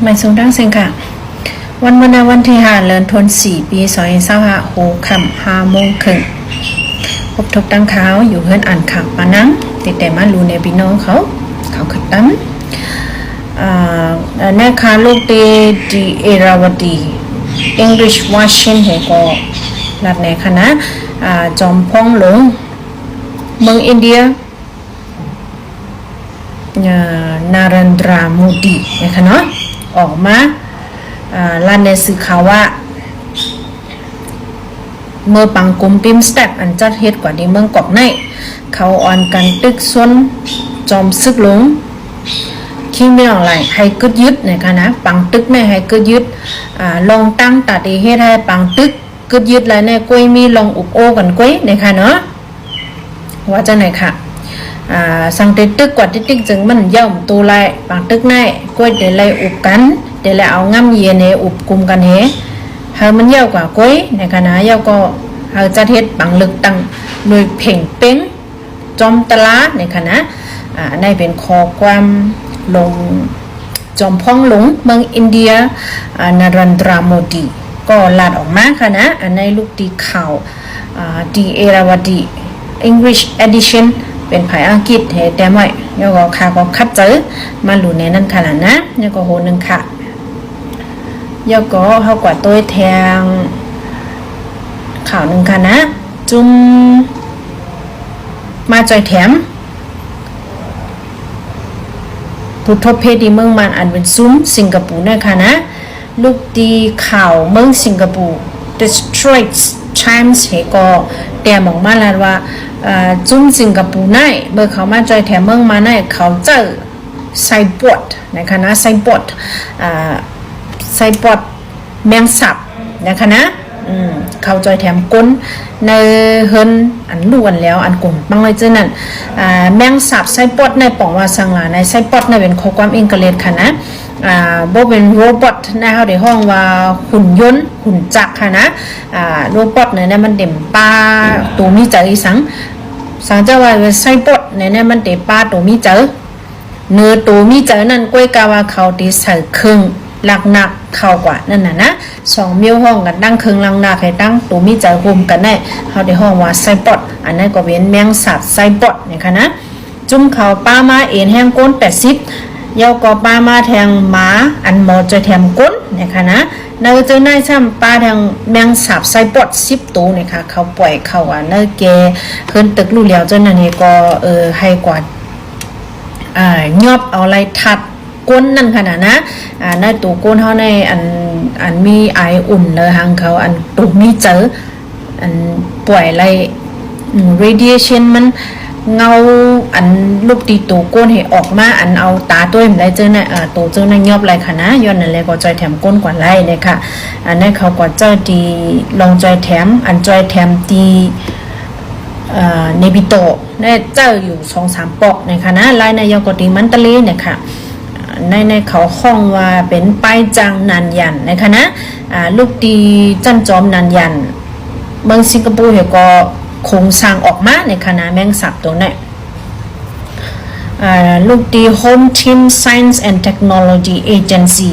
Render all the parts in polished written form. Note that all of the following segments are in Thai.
ไม่สูงดังเสียงค่ะวันมื้อวันที่5เดือนธันวาคมปี2025โหค่ำ5โมงครึ่งพบทบตั้งข่าวอยู่เฮือนอ่านข่าวปานังติดแต่มารู้ในพี่น้องเขาขึ้นตั้มในคาลูกดีเอราวดี English Washing เหก็รัดในคณะจอมพงหลงเมืองอินเดียนารันดรามูดีนะคะเนาะออกมาลั่นในสื่อข่าวว่าเมื่อปังกุมปิมสแต็กอันจัดเฮ็ดกว่าที่เมืองกอกในเขาอ่อนกันตึกส่วนจอมซึกหลงคิงไม่ออกไรให้กึดยึดนะคะนะปังตึกในให้กึดยึดลองตั้งตัดเฮ็ดให้ปังตึกกึดยึดแล้วในก้อยมีลองอุบโอกันก้อยนะคะเนาะว่าจะไหนค่ะสังเกตตึกกว่าที่ตึกจึงมันย่อมตัวไรปังตึกในก้อยเดี๋ยวไรอุบกันเดี๋ยวไรเอาง่ำเย็นในอุบกุมกันเฮเฮามันเยาวกว่าก้อยในคณะเยาวก็เฮาจะเฮ็ดปังลึกตังโดยเพ่งเป้งจอมตลาในคณะในเป็นคอความลงจอมพ้องหลงเมืองอินเดียนารันดราโมดีก็ลาดออกมาค่ะนะในลูกตีข่าวดีเอราวดี English Edition เป็นภายอังกฤษเฮแต่ไม่แล้วก็ค่ะก็คัดเจอมาหลุในนั้นค่ะนะแล้วก็โหนึงค่ะแล้วก็เฮากว่าตัวแทงข่าวนึงค่ะนะจุ่มมาจอยแถมผู้ทบเพดีเมืองมันอันเป็นซุ้มสิงคโปร์นะคะนะลูกตีข่าวเมืองสิงคโปร์ The Straits Times เฮก็แต้มออกมาแล้วว่าจุ้มสิงคโปร์ในเมื่อเขามาจอยแถมเมืองมาในเขาเจอไซบอทนะคะนะไซบอทแมงสับนะคะนะเขาจอยแถมก้นในเฮินอันล้วนแล้วอันกลุ่มบางเลยเจ้านั่นแมงสับไซบอทในป่องว่าสังหลาในไซบอทในเป็นข้อความอังกฤษค่ะนะบ่เป็นโรบอทในเฮาได้ห้องว่าหุ่นยนต์หุ่นจักรค่ะนะโรบอทเนี่ยมันเต็มป้าตัวมีใจสังเจ้าว่าไซบอทเนี่ยมันเต็มป้าตัวมีเจอเนื้อตัวมีเจอนั่นก้อยกาว่าเขาได้ใส่เครื่องหลักหนักเข้ากว่านั่นน่ะนะ2มิ้วห้องกันตั้งเครื่องหลักหนักให้ตั้งตัวมีใจรวมกันได้เฮาได้ห้องว่าไซบอทอันนั้นก็เป็นแมงสับไซบอทนะคะนะจุ่มเขาป้ามาเอ็นแห้งก้น80ยาวก็ป้ามาแทงหมาอันหมอจะแถมก้นนะคะนะในเจอในซ้ำป้าแทงแมงสับไซบอท10ตัวนะคะเขาปล่อยเข้าอ่ะเนแกเพิ่นตึกรู้แล้วจนนั้นนี่ก็ให้กว่ายอบเอาอะไรทัดก้นนั่นขนาดนะในตัวก้นเขาในอันมีไออุ่นเลยทางเขาอันตัวมีเจออันปล่อยอะไรradiation มันเงาอันลูกตีตัวก้นให้ออกมาอันเอาตาตัวมันได้เจอเนี่ยตัวเจอในยอบอะไรค่ะนะย้อนนั่นเลยก็จอยแถมก้นกว่าไรเลยค่ะอันนี้เขาก็เจอดีลองจอยแถมอันจอยแถมดีเนบิโตเนี่ยเจออยู่ 2-3 ปอกนะคะนะลายในยอกตีมันตะลีเนี่ยค่ะในเขาห้องว่าเป็นป้ายจังนันยันนะคะนะลูกดีจันจอมนันยันเมืองสิงคโปร์เฮก็คงสร้างออกมาในคณะแมงสับตัวนี้ลูกดี Home Team Science and Technology Agency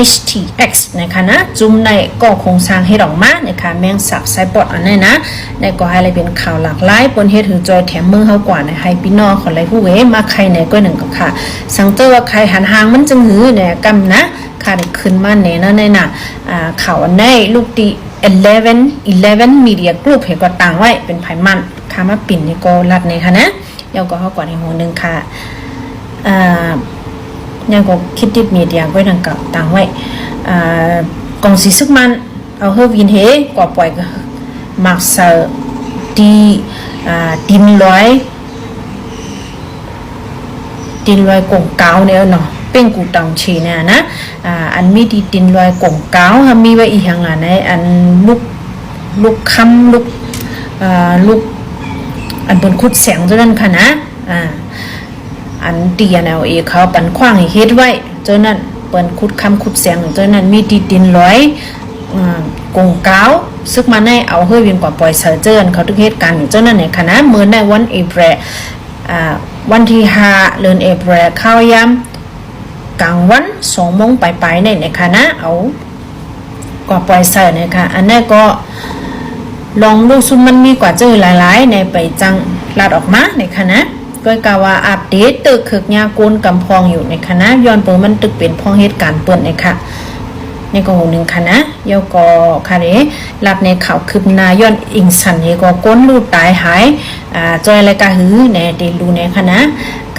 HTX นะคะนะจุ่มในก็คงสร้างให้ออกมานะคะแมงสับไซบอทอันนี้นะในก็ให้อะไรเป็นข่าวหลากหลายปนเฮ็ดถือจอยแถมเมืองเฮากว่านะให้พี่น้องขออะไรผู้เวมาใครไหนก็หนึ่งก็ค่ะสังเตอว่าใครหันหางมันจึงหือเนี่ยกำนะค่ะขึ้นมาเนี่ยนะในน่ะข่าวอันนี้ลูกดี11 Media Group เฮก็ต่างไว้เป็นไผมันค่ะมาปิ่นนี่ก็รัดในค่ะนะยาวก็เฮากว่าในหัวนึงค่ะยังก็คิดดิบมีเดียก็ดังกับต่างไว้กองสีซึกมันเอาเฮวินเฮกว่าปล่อยมักเซอร์ดินลอยกงเกาเนี่ยเนาะเป็นกูตังชีเนี่ยนะอันมีดินลอยกงเกามีไว้อีกอย่างไหนอันลูกคำลูกอันบนคุดแสงเท่านั้นค่ะนะอันตีนเอาเขาปันขว้างให้เฮ็ดไว้เจ้านั้นเปิ้นขุดคำขุดเสียงเจ้านั้นมีดินลอยกงเกาซึกมาในเอาเฮวินกว่าปล่อยเสือเจิ้นเขาทุกเหตุการณ์เจ้านั้นเนี่ยคณะเมื่อในวันเอพริลวันที่5เดือนเอพริลเข้ายาม กลางวัน2 โมงปลายๆเนี่ยนะคะนะเอาก็ปล่อยเสร์นะคะอันนี้ก็ลองลูกซุ่มมันมีกว่าจื้อหลายๆในไปจังลาดออกมาในคณะก็กล่าวว่าอัปเดตตึกขึกยากูลกำพองอยู่ในคณะย้อนเปิดมันตึกเป็นพองเหตุการณ์เปิดในค่ะในกองหนึ่งคณะเยาก็ค่ะเด้รับในข่าวคืบหน้าย้อนอิงสันเยก็ก้นลูกตายหายจอยรายการหือในเดลูในคณะ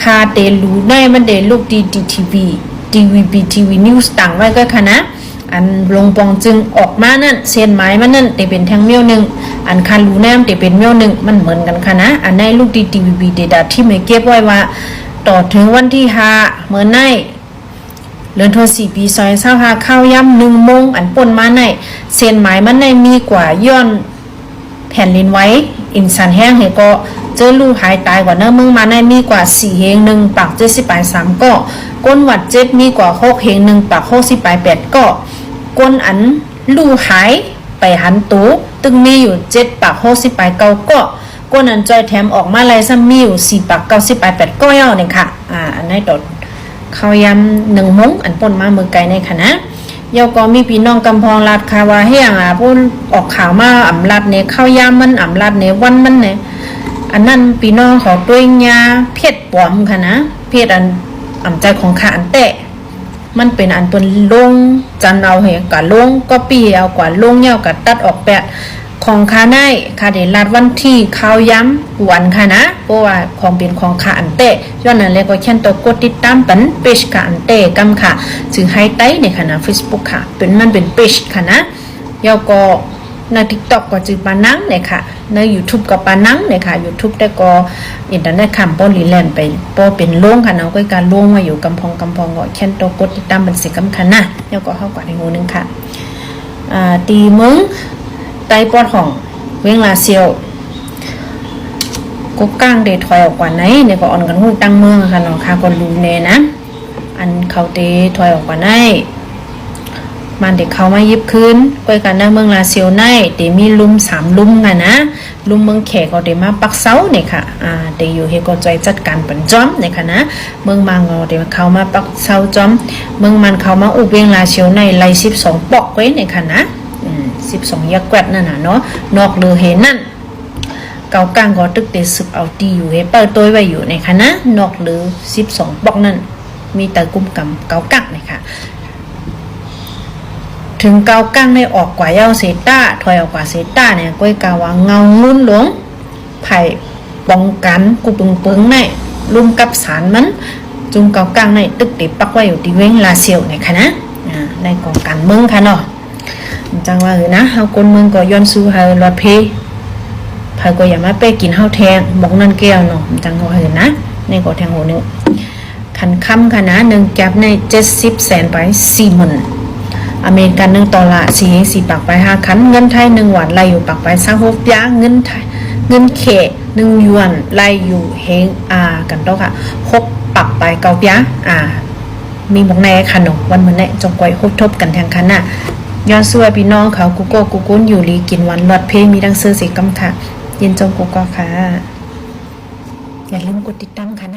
คาเดลูได้มันเดลูกดีทีวีทีวีนิวส์ต่างไว้ก็คณะอันลงปองจึงออกมานั่นเส้นไม้มันนั่นแต่เป็นแท่งเมี้ยวหนึ่งอันคารูแนมแต่เป็นเมี้ยวหนึ่งมันเหมือนกันค่ะนะอันในลูกทีวีเดต้าที่ไม่เก็บไว้ว่าต่อถึงวันที่5เมื่อในเดือนธันวาคมปี2025เข้าย่ำ1 โมงอันป่นมาในเส้นไม้มันในมีกว่าย้อนแผ่นดินไหวอินสันแห้งเฮก็เจอลูกหายตายกว่าเนื้อมึงมาในมีกว่า4 เฮง1ปาก78 3ก็ก้นหวัด7มีกว่า6 เฮง1ปาก68 ก็ก้นอันลู่หายไปหันตูตึงมีอยู่7 ปาก68 ก็ก้นอันจอยแถมออกมาไล่ซ้ำมีอยู่4 ปาก98 ก็ย่อเนี่ยค่ะอันนี้ตดเข้ายำ1 โมงอันป่นมามือไกลในคณะเยาก็มีพี่น้องกำพองลาดคาวาเฮียงพูนออกข่าวมาอำลาดเนี่ยเข้ายำมันอำลาดเนี่ยวันมันเนี่ยอันนั้นพี่น้องขอด้วยยาเพชรปลอมค่ะนะเพชรอันอำใจของขาอันเตะมันเป็นอันเป็นลงจันเอาเหกะลงก็ปีเอากว่าลงเหี่ยวกะตัดออกแปะของคาได้คาเดลาดวันที่ข้าวย้ำวันค่ะนะเพราะว่าของเป็นของขาอันเตะย้อนนั้นเลยก็เช่นตัวกดติดตามเป็นเพจขาอันเตะกำค่ะจึงให้ไต้ในค่ะนะ Facebook ค่ะเป็นมันเป็นเพจค่ะนะเยาก็ใน TikTok ก็จือปานังเนี่ยค่ะใน YouTube ก็ปานังเนี่ยค่ะ YouTube ได้ก็อินเทอร์เน็ตคำป้อนลีแลนด์ไปป้อเป็นลงค่ะเนาะก็การลงมาอยู่กำพองก็เช่นตัวกดติดตามเป็นสิกำค่ะนะเยาก็เข้ากว่าในงูนึงค่ะตีมึงไต้ปอดของเวงลาเซียวก็ก้างเดถอยออกกว่าไหนเนี่ยก็อ่อนกันหูตั้งเมืองค่ะเนาะค่ะก็รู้แน่นะอันเขาเตถอยออกกว่าไหนมันเด็กเขามายิบคืนก้อยกันนะเมืองลาเซียวในเดมีลุ่ม3 ลุ่มกันนะลุ่มเมืองแขกก็เดมาปักเซาเนี่ยค่ะเดอยู่เฮก็ใจจัดการปันจ้อมเนี่ยค่ะนะเมืองมังก็เดเขามาปักเซาจ้อมเมืองมันเขามาอุบเวงลาเซียวในไล่12 ปอกไว้เนี่ยค่ะนะ12 ยักษ์แกวดนั่นน่ะเนาะนอกเลือเห็นนั่นเกากลางก็ตึกเตสึกเอาตีอยู่ให้เปิดตัวไว้อยู่ในคณะนอกเลือ12 ปอกนั่นมีแต่กุมกำเกากลางเลยค่ะถึงเกากลางในออกกว่าเย้าเซต้าถอยออกกว่าเซต้าเนี่ยก้อยกาว่าเงางุ้นหลวงไผ่ป้องกันกูปึงในลุ่มกับสารมันจุงเกากลางในตึกเตปักไว้อยู่ที่เว้งลาเซียวในคณะในกองการเมืองค่ะเนาะจังว่านะเฮาคนเมืองก็ย้อนสู้เฮารถเพไผก็อย่ามาไปกินเฮาแทงบอกนั่นแก้วเนาะจังว่านะในก็แทงโหนึงคันค่ำค่ะนะ1แก๊ปใน70 แสนไป 40,000อเมริกัน1 ดอลลาร์4 ปากไป5คันเงินไทย1 หวานไล่อยู่ปากไป26 ยาเงินไทยเงินเข1 หยวนไล่อยู่เฮงกันเนาะค่ะ6 ปากไป9 ยามีบอกในค่ะเนาะวันมื้อนี้จงก้อยทบกันแทงคันน่ะย้อนสู้พี่น้องเขากูกุ้นอยู่ลีกินวันรอดเพลงมีดังซื้อสิกำค่ะยินจงกูก็ค่ะอย่าลืมกดติดตามค่ะ